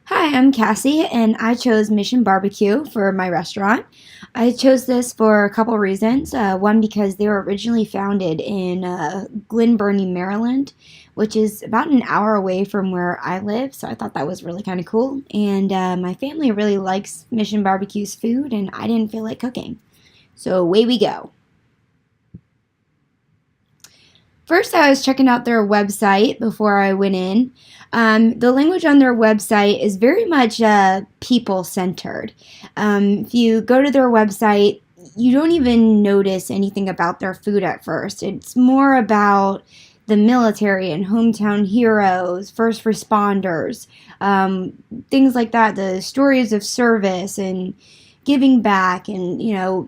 Hi, I'm Cassie, and I chose Mission Barbecue for my restaurant. I chose this for a couple reasons. One, because they were originally founded in Glen Burnie, Maryland, which is about an hour away from where I live, so I thought that was really kind of cool. And my family really likes Mission Barbecue's food, and I didn't feel like cooking. So away we go. First, I was checking out their website before I went in. The language on their website is very much people centered. If you go to their website, you don't even notice anything about their food at first. It's more about the military and hometown heroes, first responders, um, things like that, the stories of service and giving back, and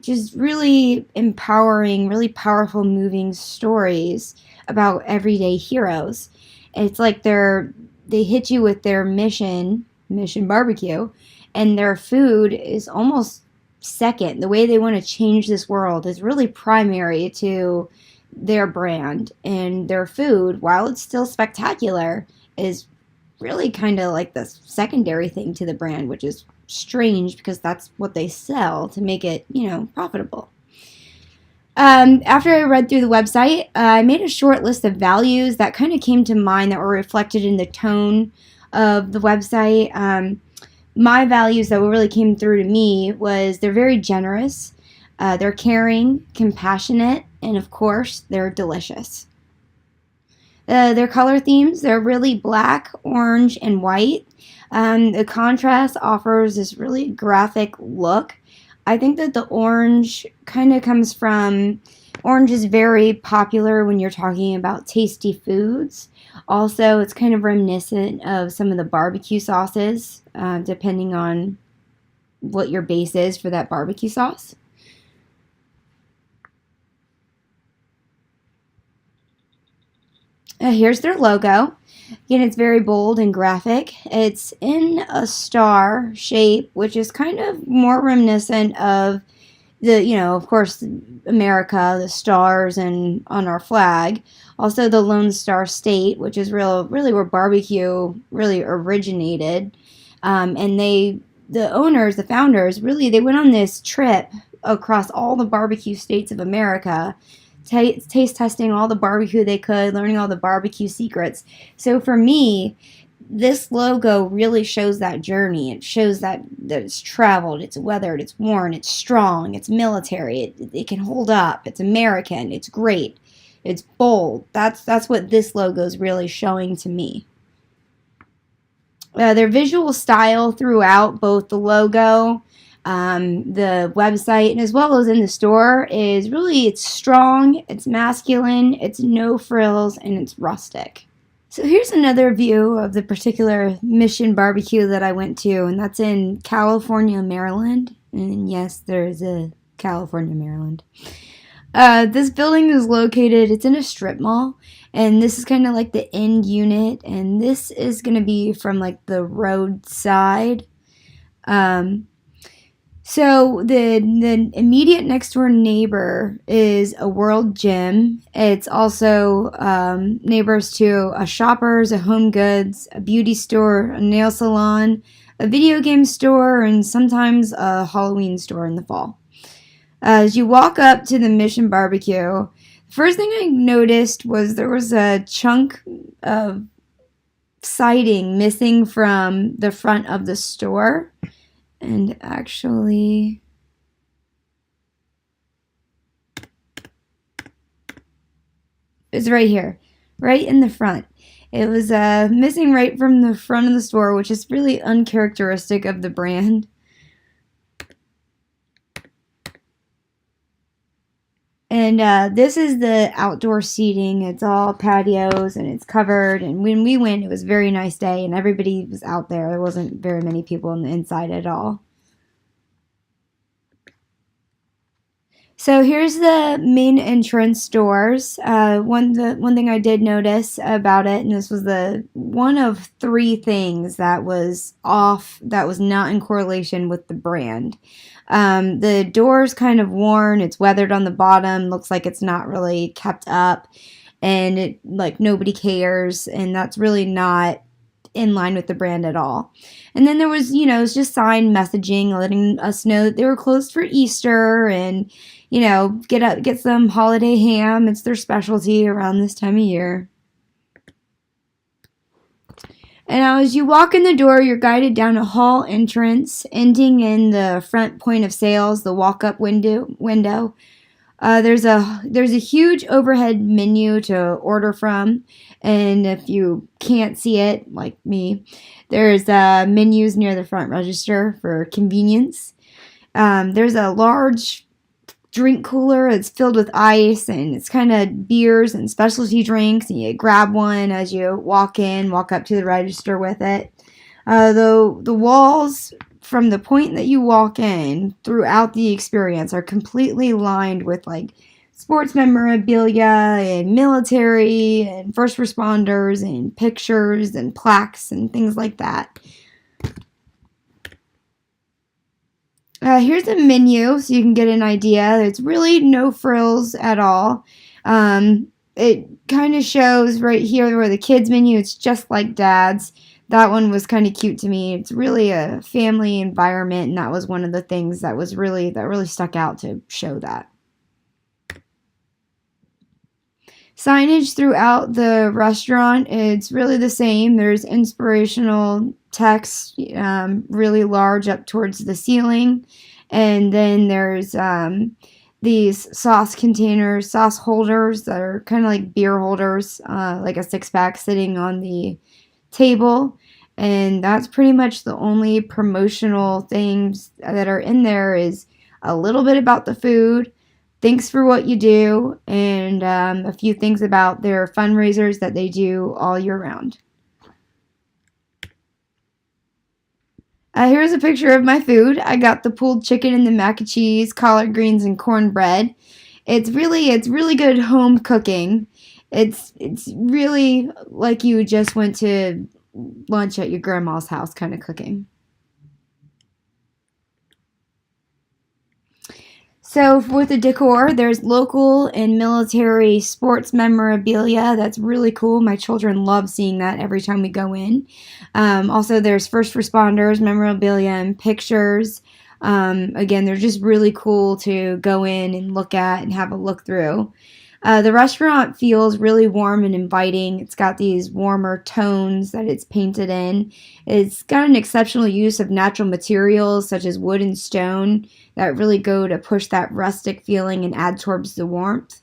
just really empowering, really powerful, moving stories about everyday heroes. It's like they hit you with their mission barbecue, and their food is almost second. The way they want to change this world is really primary to their brand, and their food, while it's still spectacular, is really kind of like the secondary thing to the brand, which is strange because that's what they sell to make it, profitable. After I read through the website, I made a short list of values that kind of came to mind that were reflected in the tone of the website. My values that really came through to me was they're very generous, they're caring, compassionate, and of course, they're delicious. Their color themes, they're really black, orange, and white. The contrast offers this really graphic look. I think that the orange kind of comes from, orange is very popular when you're talking about tasty foods. Also, it's kind of reminiscent of some of the barbecue sauces, depending on what your base is for that barbecue sauce. Here's their logo. Again, it's very bold and graphic. It's in a star shape, which is kind of more reminiscent of of course, America, the stars, and on our flag. Also, the Lone Star State, which is really where barbecue really originated. And the owners, the founders, really, they went on this trip across all the barbecue states of America, taste testing all the barbecue they could, learning all the barbecue secrets. So for me, this logo really shows that journey. It shows that it's traveled, it's weathered, it's worn, it's strong, it's military, it can hold up, it's American, it's great, it's bold. That's what this logo is really showing to me. Their visual style throughout both the logo, the website, and as well as in the store is really, it's strong, it's masculine, it's no frills, and it's rustic. So here's another view of the particular Mission Barbecue that I went to, and that's in California, Maryland. And yes, there's a California, Maryland. This building is located, it's in a strip mall, and this is kind of like the end unit, and this is going to be from like the roadside. Um, so the immediate next door neighbor is a World Gym. It's also neighbors to a Shoppers, a Home Goods, a beauty store, a nail salon, a video game store, and sometimes a Halloween store in the fall. As you walk up to the Mission Barbecue, the first thing I noticed was there was a chunk of siding missing from the front of the store. And actually, it's right here, right in the front. It was missing right from the front of the store, which is really uncharacteristic of the brand. And this is the outdoor seating. It's all patios and it's covered. And when we went, it was a very nice day and everybody was out there. There wasn't very many people on the inside at all. So here's the main entrance doors. One thing I did notice about it, and this was the one of three things that was off, that was not in correlation with the brand. The door's kind of worn, it's weathered on the bottom, looks like it's not really kept up, and it like nobody cares, and that's really not in line with the brand at all. And then there was, it was just sign messaging letting us know that they were closed for Easter and, get some holiday ham. It's their specialty around this time of year. And now as you walk in the door, you're guided down a hall entrance, ending in the front point of sales, the walk-up window. There's a huge overhead menu to order from, and if you can't see it, like me, there's menus near the front register for convenience. There's a large drink cooler. It's filled with ice, and it's kind of beers and specialty drinks, and you grab one as you walk up to the register with it. The walls from the point that you walk in throughout the experience are completely lined with like sports memorabilia and military and first responders and pictures and plaques and things like that. Here's a menu so you can get an idea. It's really no frills at all. It kind of shows right here where the kids menu, it's just like Dad's. That one was kind of cute to me. It's really a family environment, and that was one of the things that really stuck out to show that. Signage throughout the restaurant, it's really the same. There's inspirational text, really large up towards the ceiling. And then there's these sauce containers, sauce holders that are kind of like beer holders, like a 6-pack sitting on the table. And that's pretty much the only promotional things that are in there is a little bit about the food, thanks for what you do, and a few things about their fundraisers that they do all year round. Here's a picture of my food. I got the pulled chicken and the mac and cheese, collard greens, and cornbread. It's really good home cooking. It's really like you just went to lunch at your grandma's house kind of cooking. So with the decor, there's local and military sports memorabilia. That's really cool. My children love seeing that every time we go in. Also, there's first responders memorabilia and pictures. Again, they're just really cool to go in and look at and have a look through. The restaurant feels really warm and inviting. It's got these warmer tones that it's painted in. It's got an exceptional use of natural materials such as wood and stone that really go to push that rustic feeling and add towards the warmth.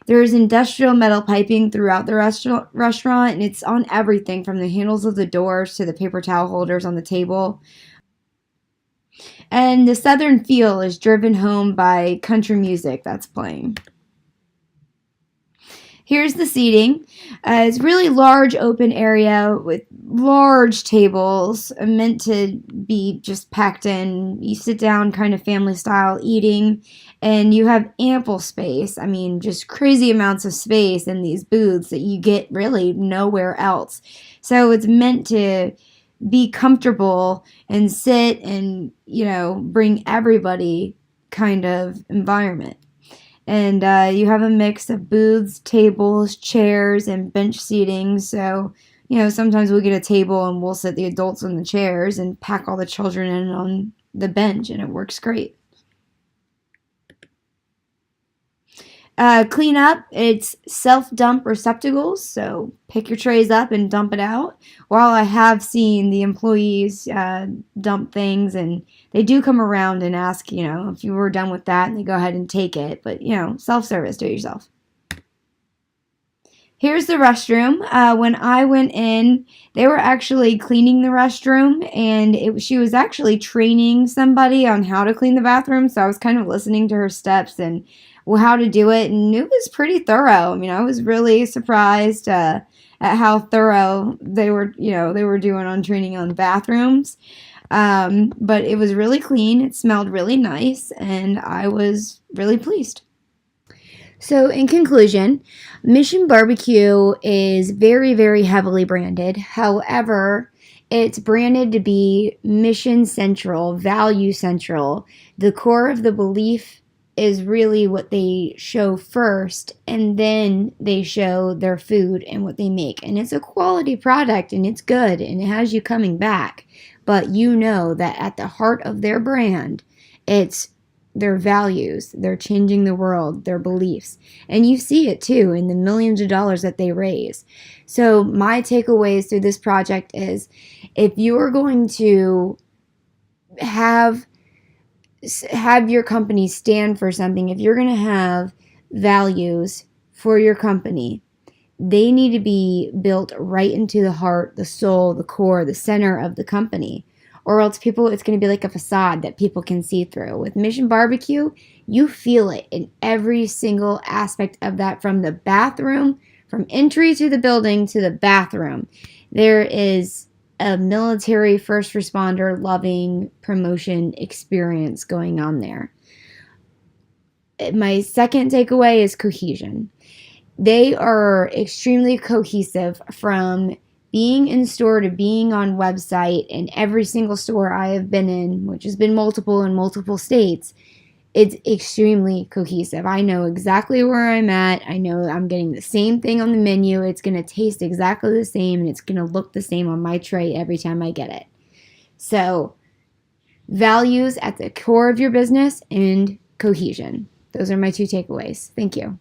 There's industrial metal piping throughout the restaurant, and it's on everything from the handles of the doors to the paper towel holders on the table. And the southern feel is driven home by country music that's playing. Here's the seating. It's really large open area with large tables meant to be just packed in. You sit down kind of family style eating, and you have ample space. I mean, just crazy amounts of space in these booths that you get really nowhere else. So it's meant to be comfortable and sit and, bring everybody kind of environment. And you have a mix of booths, tables, chairs, and bench seating. So, sometimes we'll get a table and we'll sit the adults on the chairs and pack all the children in on the bench, and it works great. Clean up, it's self-dump receptacles, so pick your trays up and dump it out. While I have seen the employees dump things, and they do come around and ask, if you were done with that, and they go ahead and take it. But, self-service, do it yourself. Here's the restroom. When I went in, they were actually cleaning the restroom, and she was actually training somebody on how to clean the bathroom, so I was kind of listening to her steps and how to do it, and it was pretty thorough. I mean, I was really surprised at how thorough they were doing on training on bathrooms. But it was really clean. It smelled really nice, and I was really pleased. So in conclusion, Mission Barbecue is very, very heavily branded. However, it's branded to be mission central, value central. The core of the belief is really what they show first, and then they show their food and what they make. And it's a quality product, and it's good, and it has you coming back. But you know that at the heart of their brand, it's their values. They're changing the world, their beliefs. And you see it too in the millions of dollars that they raise. So my takeaways through this project is, if you're going to have your company stand for something, if you're going to have values for your company, they need to be built right into the heart, the soul, the core, the center of the company. Or else it's going to be like a facade that people can see through. With Mission Barbecue, you feel it in every single aspect of that, from the bathroom, from entry to the building to the bathroom. There is a military first responder loving promotion experience going on there. My second takeaway is cohesion. They are extremely cohesive, from being in store to being on website. And every single store I have been in, which has been multiple in multiple states, it's extremely cohesive. I know exactly where I'm at. I know I'm getting the same thing on the menu. It's going to taste exactly the same, and it's going to look the same on my tray every time I get it. So, values at the core of your business and cohesion. Those are my two takeaways. Thank you.